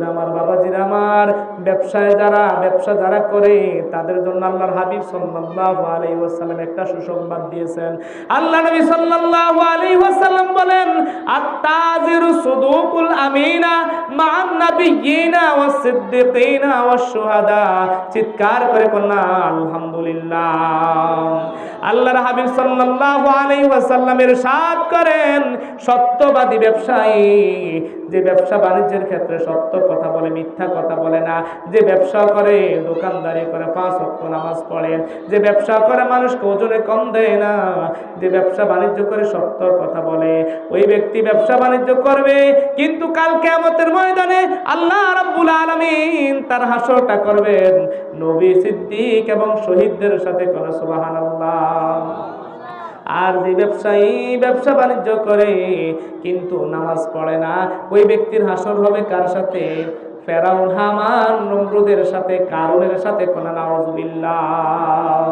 জন্য আমার বাবাজিরা আমার, ব্যবসা যারা করে তাদের জন্য আল্লাহর হাবিব সাল্লাল্লাহু আলাইহি ওয়াসাল্লাম একটা সুসংবাদ দিয়েছেন। আল্লাহ নবী সাল্লাল্লাহু আলাইহি ওয়াসাল্লাম বলেন, আত-তাজিরু সুদুকুল আমিনা মা'আন নাবিয়্যিনা ওয়াস সিদ্দিকিনা ওয়াস শুহাদা। চিৎকার করে কন্যা আলহামদুলিল্লাহ। আল্লাহর হাবিব সাল্লাল্লাহু আলাইহি ওয়াসাল্লাম ইরশাদ করেন, সত্যবাদী ব্যবসায়ী, যে ব্যবসা বাণিজ্যের ক্ষেত্রে সত্য কথা বলে, মিথ্যা কথা বলে না, যে ব্যবসা করে, দোকানদারি করে, 5 ওয়াক্ত নামাজ পড়ে, যে ব্যবসা করে মানুষকে ওজনে কম দেয় না, যে ব্যবসা বাণিজ্য করে সত্য কথা বলে, ওই ব্যক্তি ব্যবসা বাণিজ্য করবে, কিন্তু কাল কিয়ামতের ময়দানে আল্লাহ রাব্বুল আলামিন তার হাসরটা করবেন নবী, সিদ্দিক এবং শহীদদের সাথে। করে সুবহানাল্লাহ। আর যে ব্যবসায়ী ব্যবসা বাণিজ্য করে কিন্তু নামাজ পড়ে না, ওই ব্যক্তির হাসর হবে কার সাথে? ফেরাউন, হামান, নমরুদের সাথে, কারুনের সাথে। কোন নাউযুবিল্লাহ।